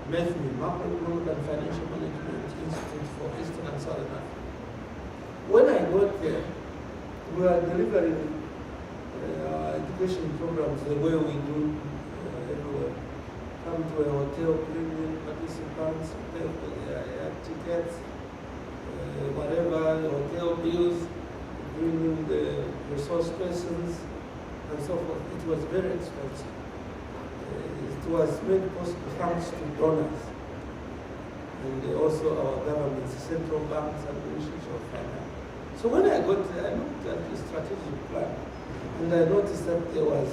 Macroeconomic and Financial Management Institute for Eastern and Southern Africa. When I got there, we were delivering education programs the way we do everywhere. Come to a hotel, bring in participants, pay for their tickets, whatever, hotel bills, bring in the resource persons, and so forth. It was very expensive. It was made possible thanks to donors and also our governments, central banks and ministries of finance. So when I got there, I looked at the strategic plan and I noticed that there was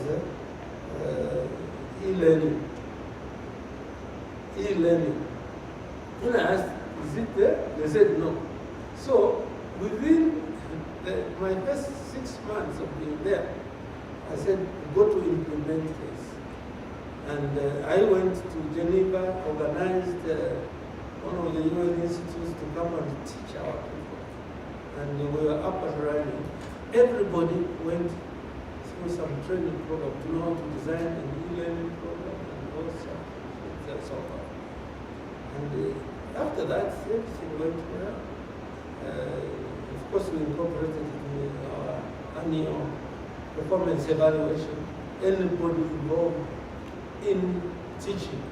e-learning. When I asked, is it there? They said no. So within my first 6 months of being there, I said, go to implement this. And I went to Geneva, organized one of the UN institutes to come and teach our people. And we were up and running. Everybody went through some training program to know how to design an e-learning program and also so on. And after that, everything went well. Of course, we incorporated it in our annual performance evaluation. Anybody involved in teaching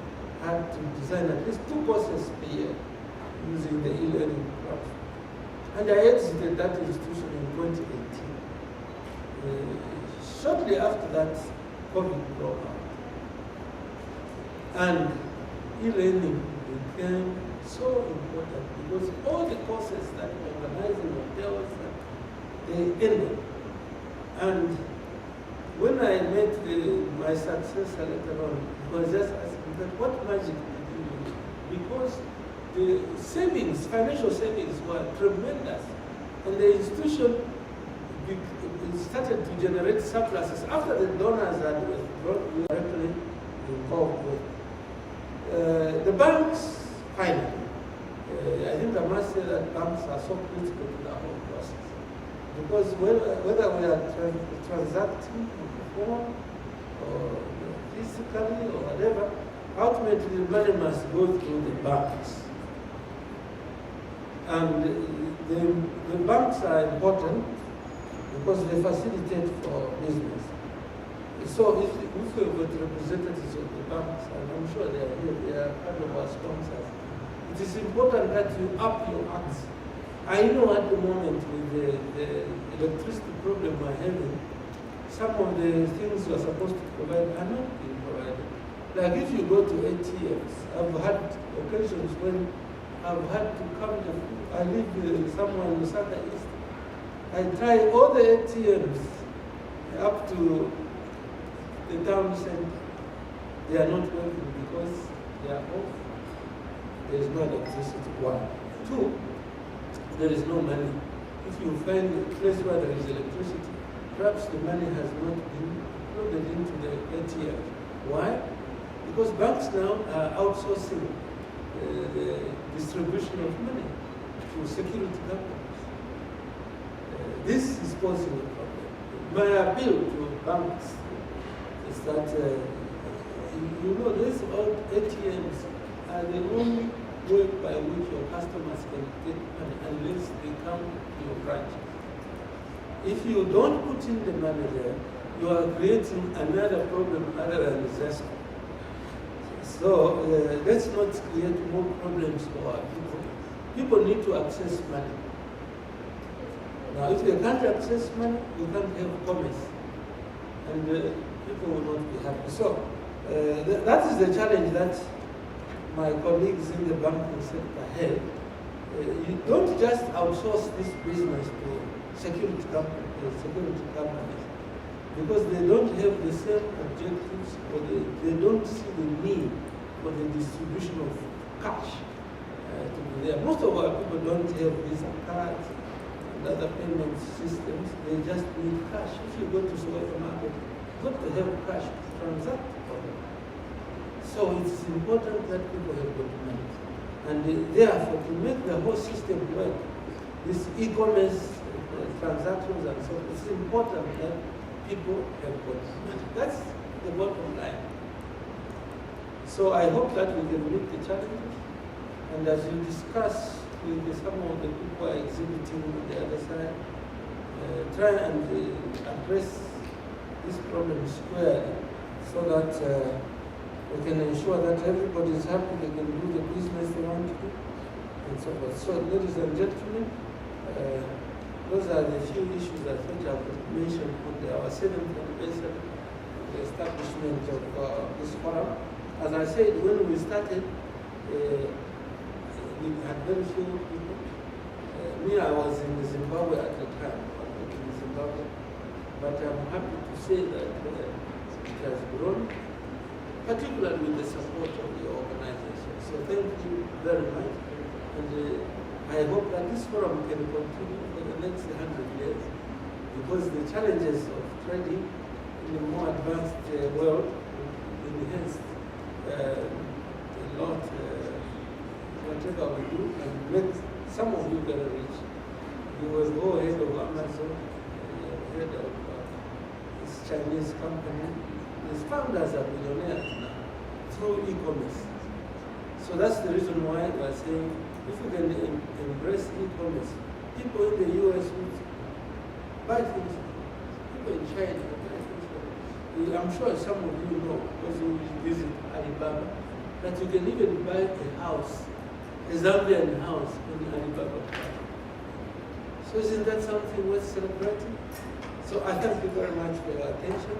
had to design at least 2 courses per year using the e-learning platform. And I exited that institution in 2018. Shortly after that, COVID broke out. And e-learning became so important because all the courses that were organized in hotels, they ended. And when I met my successor later on, he was just asking, but what magic did you do? Because the savings, financial savings were tremendous. And the institution started to generate surpluses after the donors had been directly involved with. The banks, finally, I think I must say that banks are so critical to the whole process. Because whether we are transacting on the phone or physically or whatever, ultimately the money must go through the banks. And the banks are important because they facilitate for business. So if we've got representatives of the banks, and I'm sure they are here, they are part of our sponsors, it is important that you up your acts. I know at the moment with the electricity problem we're having, some of the things we're supposed to provide are not being provided. Like if you go to ATMs, I've had occasions when I've had to come to, I live somewhere in Lusaka East. I try all the ATMs up to the town center. They are not working because they are off. There is no electricity, 1. 2, there is no money. If you find a place where there is electricity, perhaps the money has not been loaded into the ATM. Why? Because banks now are outsourcing the distribution of money to security companies. This is posing a problem. My appeal to banks is that, these old ATMs are the only way by which your customers can get money unless they come to your branch. If you don't put in the money there, you are creating another problem other than disaster. So let's not create more problems for our people. People need to access money. Now, if they can't access money, you can't have commerce. And people will not be happy. So that is the challenge that my colleagues in the banking sector have. You don't just outsource this business to security companies because they don't have the same objectives or they don't see the need for the distribution of cash to be there. Most of our people don't have Visa cards and other payment systems. They just need cash. If you go to supermarket, you've got to have cash to transact for them. So it's important that people have good money. And therefore, to make the whole system work, this e-commerce transactions and so on, it's important that people have good money. That's the bottom line. So I hope that we can meet the challenges, and as you discuss with some of the people who are exhibiting on the other side, try and address this problem squarely so that we can ensure that everybody is happy, they can do the business they want to do, and so forth. So, ladies and gentlemen, those are the few issues I think I would mention on our 7th anniversary, the establishment of this forum. As I said, when we started, we had very few people. Me, I was in Zimbabwe at the time, in Zimbabwe, but I'm happy to say that it has grown, particularly with the support of the organization. So thank you very much, and I hope that this forum can continue for the next 100 years, because the challenges of trading in a more advanced world enhance a lot, whatever we do, and make some of you very rich. You will go ahead of Amazon, head of this Chinese company. These founders are millionaires now through e-commerce. So that's the reason why we are saying, if we can embrace e-commerce, people in the US would buy things. People in China would buy things. I'm sure some of you know, because you visit Alibaba, that you can even buy a house, a Zambian house on the Alibaba platform. So isn't that something worth celebrating? So I thank you very much for your attention.